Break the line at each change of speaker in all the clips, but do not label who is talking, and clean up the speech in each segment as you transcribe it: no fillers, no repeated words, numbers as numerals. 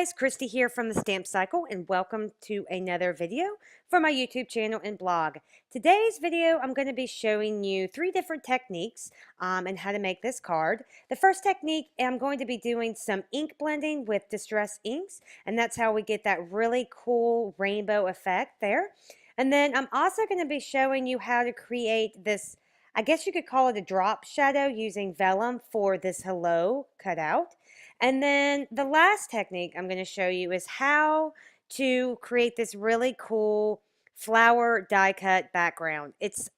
guys, Christy here from the Stamp Cycle, and welcome to another video for my YouTube channel and blog. Today's video, I'm going to be showing you 3 different techniques and how to make this card. The first technique, I'm going to be doing some ink blending with distress inks, and that's how we get that really cool rainbow effect there. And then I'm also going to be showing you how to create this, I guess you could call it a drop shadow using vellum for this hello cutout. And then the last technique I'm going to show you is how to create this really cool flower die cut background. It's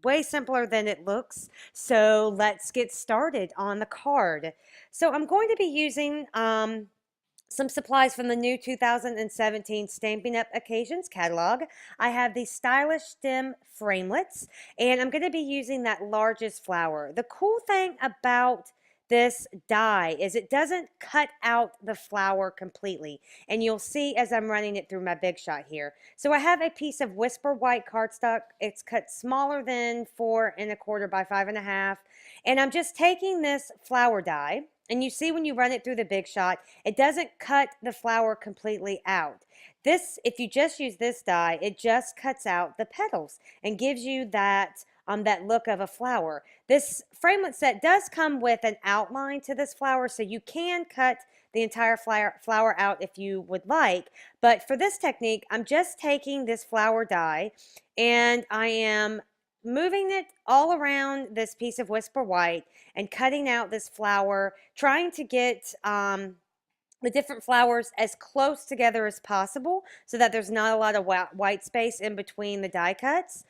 way simpler than it looks, so let's get started on the card. So I'm going to be using some supplies from the new 2017 Stampin Up Occasions Catalog. I have the Stylish Stem Framelits, and I'm going to be using that largest flower. The cool thing about this die is it doesn't cut out the flower completely, and you'll see as I'm running it through my Big Shot here. So I have a piece of Whisper White cardstock. It's cut smaller than 4 1/4 by 5 1/2, and I'm just taking this flower die, and you see when you run it through the Big Shot, it doesn't cut the flower completely out. This, if you just use this die, it just cuts out the petals and gives you that that look of a flower. This framelit set does come with an outline to this flower, so you can cut the entire flower out if you would like. But for this technique, I'm just taking this flower die and I am moving it all around this piece of Whisper White and cutting out this flower, trying to get the different flowers as close together as possible so that there's not a lot of white space in between the die cuts.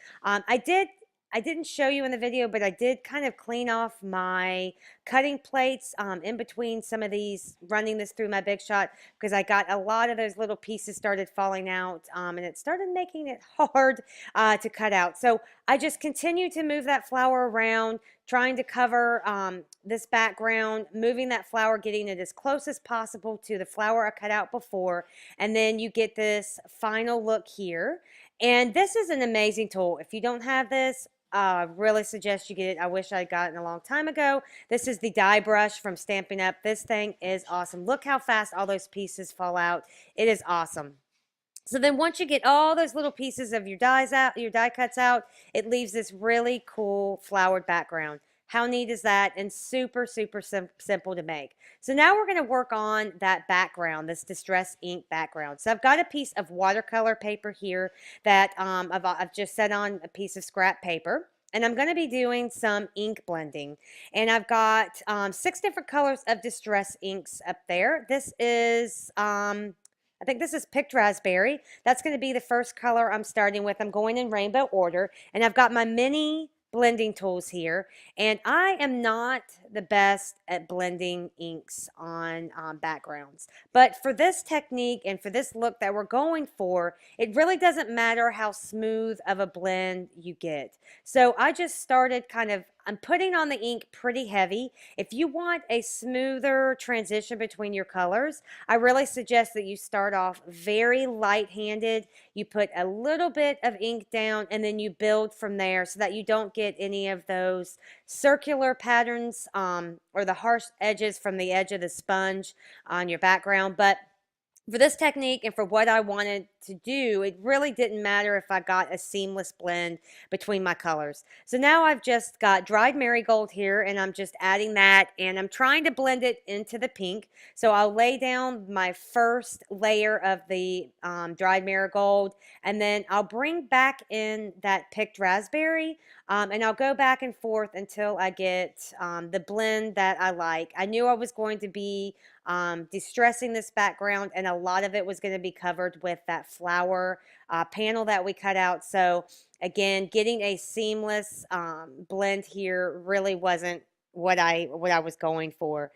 I didn't show you in the video, but I did kind of clean off my cutting plates in between some of these, running this through my Big Shot, because I got a lot of those little pieces started falling out, and it started making it hard to cut out. So I just continue to move that flower around, trying to cover this background, moving that flower, getting it as close as possible to the flower I cut out before, and then you get this final look here. And this is an amazing tool. If you don't have this, really suggest you get it. I wish I'd gotten a long time ago. This is the die brush from Stampin' Up. This thing is awesome. Look how fast all those pieces fall out. It is awesome. So then once you get all those little pieces of your dies out, your die cuts out, it leaves this really cool flowered background. How neat is that? And super, super simple to make. So now we're going to work on that background, this distress ink background. So I've got a piece of watercolor paper here that I've just set on a piece of scrap paper. And I'm going to be doing some ink blending. And I've got 6 different colors of distress inks up there. This is I think this is Picked Raspberry. That's going to be the first color I'm starting with. I'm going in rainbow order. And I've got my mini blending tools here, and I am not the best at blending inks on backgrounds, but for this technique and for this look that we're going for, it really doesn't matter how smooth of a blend you get. So I just started I'm putting on the ink pretty heavy. If you want a smoother transition between your colors, I really suggest that you start off very light-handed. You put a little bit of ink down and then you build from there so that you don't get any of those circular patterns or the harsh edges from the edge of the sponge on your background. But for this technique and for what I wanted to do, it really didn't matter if I got a seamless blend between my colors. So now I've just got dried marigold here, and I'm just adding that, and I'm trying to blend it into the pink. So I'll lay down my first layer of the dried marigold, and then I'll bring back in that picked raspberry, and I'll go back and forth until I get the blend that I like. I knew I was going to be distressing this background, and a lot of it was going to be covered with that flower panel that we cut out. So again, getting a seamless blend here really wasn't what I was going for.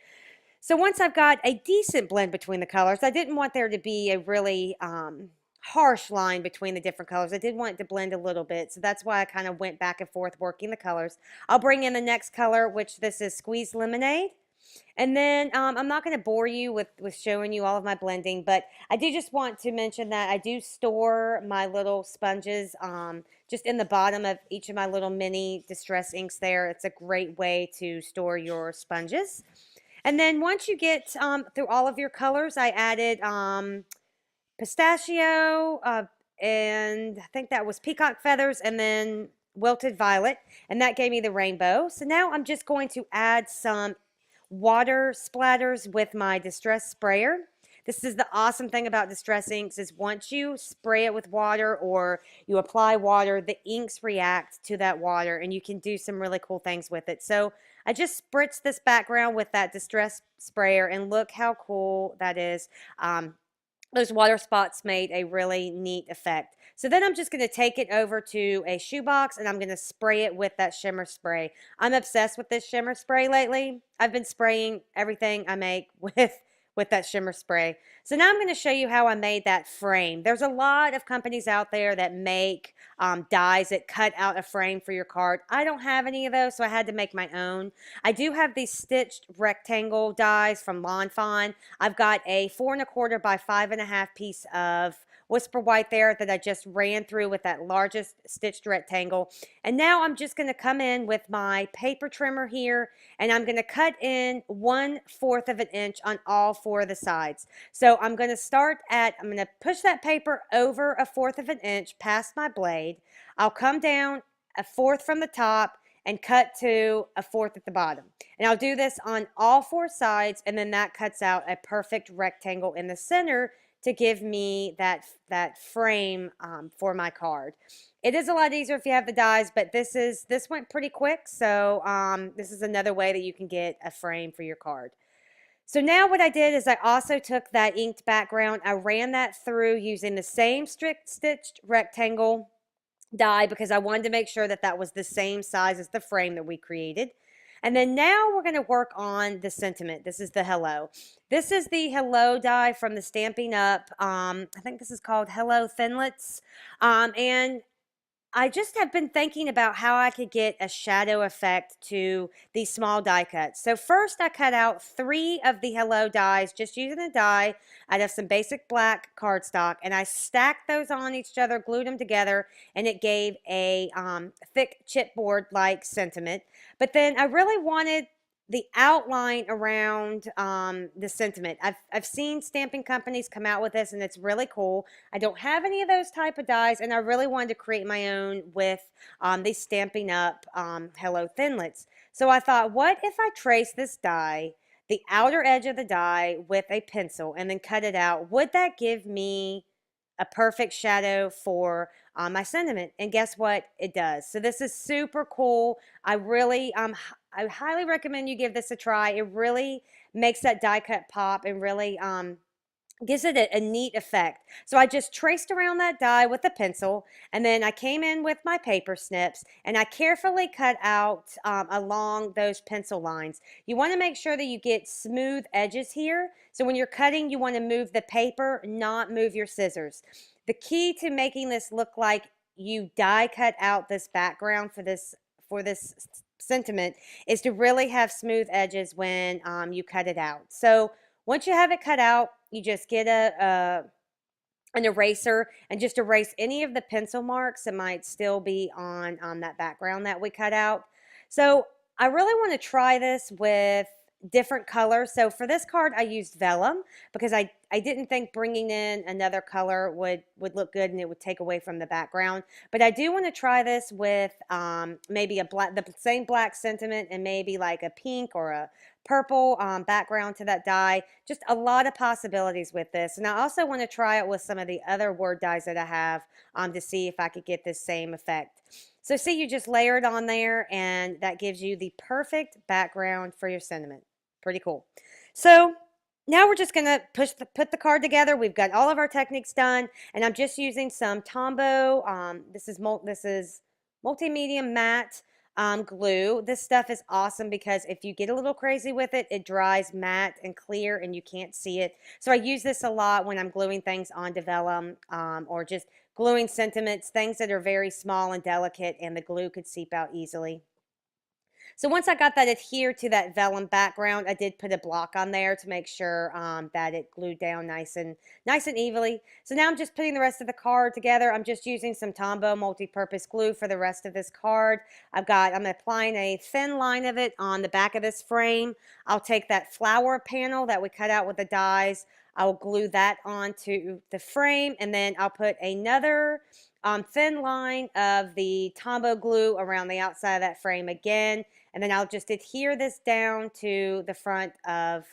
So once I've got a decent blend between the colors, I didn't want there to be a really harsh line between the different colors. I did want it to blend a little bit, so that's why I kind of went back and forth working the colors. I'll bring in the next color, which this is Squeezed Lemonade. And then I'm not going to bore you with showing you all of my blending, but I do just want to mention that I do store my little sponges just in the bottom of each of my little mini distress inks there. It's a great way to store your sponges. And then once you get through all of your colors, I added pistachio, and I think that was peacock feathers, and then wilted violet, and that gave me the rainbow. So now I'm just going to add some water splatters with my distress sprayer. This is the awesome thing about distress inks is once you spray it with water or you apply water, the inks react to that water and you can do some really cool things with it. So I just spritzed this background with that distress sprayer and look how cool that is. Those water spots made a really neat effect. So then I'm just going to take it over to a shoebox and I'm going to spray it with that shimmer spray. I'm obsessed with this shimmer spray lately. I've been spraying everything I make with that shimmer spray. So now I'm going to show you how I made that frame. There's a lot of companies out there that make dies that cut out a frame for your card. I don't have any of those, so I had to make my own. I do have these stitched rectangle dies from Lawn Fawn. I've got a 4 1/4 by 5 1/2 piece of Whisper White there that I just ran through with that largest stitched rectangle. And now I'm just going to come in with my paper trimmer here and I'm going to cut in 1/4 of an inch on all 4 of the sides. So I'm going to I'm going to push that paper over 1/4 of an inch past my blade. I'll come down 1/4 from the top and cut to 1/4 at the bottom. And I'll do this on all 4 sides and then that cuts out a perfect rectangle in the center to give me that frame for my card. It is a lot easier if you have the dies, but this went pretty quick, so this is another way that you can get a frame for your card. So now what I did is I also took that inked background, I ran that through using the same stitched rectangle die because I wanted to make sure that that was the same size as the frame that we created. And then now we're going to work on the sentiment. This is the hello. This is the hello die from the Stampin' Up. I think this is called Hello Thinlits. And I just have been thinking about how I could get a shadow effect to these small die cuts. So first I cut out 3 of the hello dies just using a die out of some basic black cardstock and I stacked those on each other, glued them together, and it gave a thick chipboard like sentiment. But then I really wanted the outline around the sentiment. I've seen stamping companies come out with this and it's really cool. I don't have any of those type of dies and I really wanted to create my own with these Stampin' Up Hello Thinlits. So I thought, what if I trace this die, the outer edge of the die with a pencil and then cut it out? Would that give me a perfect shadow for my sentiment? And guess what? It does. So this is super cool. I highly recommend you give this a try. It really makes that die cut pop and really gives it a neat effect. So I just traced around that die with a pencil and then I came in with my paper snips and I carefully cut out along those pencil lines. You want to make sure that you get smooth edges here. So when you're cutting, you want to move the paper, not move your scissors. The key to making this look like you die cut out this background for this sentiment is to really have smooth edges when you cut it out. So once you have it cut out, you just get an eraser and just erase any of the pencil marks that might still be on that background that we cut out. So I really want to try this with different colors. So for this card, I used vellum because I didn't think bringing in another color would look good and it would take away from the background. But I do want to try this with maybe the same black sentiment and maybe like a pink or a purple background to that die. Just a lot of possibilities with this. And I also want to try it with some of the other word dies that I have to see if I could get this same effect. So see, you just layer it on there and that gives you the perfect background for your sentiment. Pretty cool. So now we're just going to put the card together. We've got all of our techniques done and I'm just using some Tombow. This is multi-medium matte glue. This stuff is awesome because if you get a little crazy with it, it dries matte and clear and you can't see it. So I use this a lot when I'm gluing things onto vellum or just gluing sentiments, things that are very small and delicate and the glue could seep out easily. So once I got that adhered to that vellum background, I did put a block on there to make sure that it glued down nice and evenly. So now I'm just putting the rest of the card together. I'm just using some Tombow multi-purpose glue for the rest of this card. I'm applying a thin line of it on the back of this frame. I'll take that flower panel that we cut out with the dies. I'll glue that onto the frame, and then I'll put another thin line of the Tombow glue around the outside of that frame again, and then I'll just adhere this down to the front of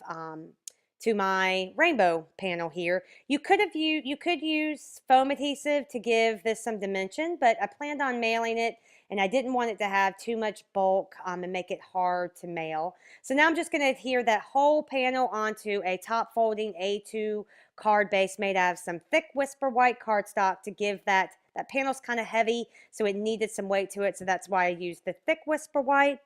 to my rainbow panel here. You could use foam adhesive to give this some dimension, but I planned on mailing it, and I didn't want it to have too much bulk and make it hard to mail. So now I'm just going to adhere that whole panel onto a top folding A2 card base made out of some thick Whisper White cardstock to give that panel's kind of heavy, so it needed some weight to it, so that's why I used the thick Whisper White.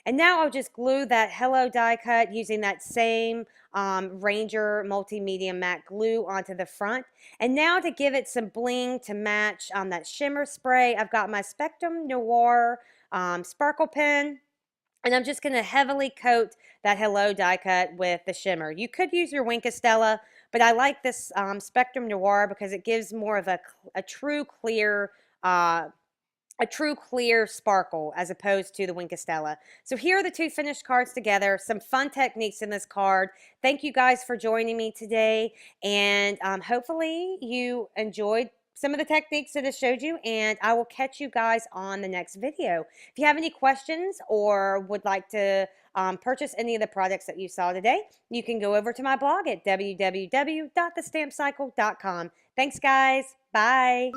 And now I'll just glue that Hello die cut using that same Ranger Multi-Medium Matte glue onto the front. And now to give it some bling to match that shimmer spray, I've got my Spectrum Noir sparkle pen. And I'm just going to heavily coat that Hello die cut with the shimmer. You could use your Wink of Stella, but I like this Spectrum Noir because it gives more of a true clear sparkle as opposed to the Wink of Stella. So here are the two finished cards together. Some fun techniques in this card. Thank you guys for joining me today, and hopefully you enjoyed some of the techniques that I showed you, and I will catch you guys on the next video. If you have any questions or would like to purchase any of the products that you saw today, you can go over to my blog at www.thestampcycle.com. Thanks, guys. Bye.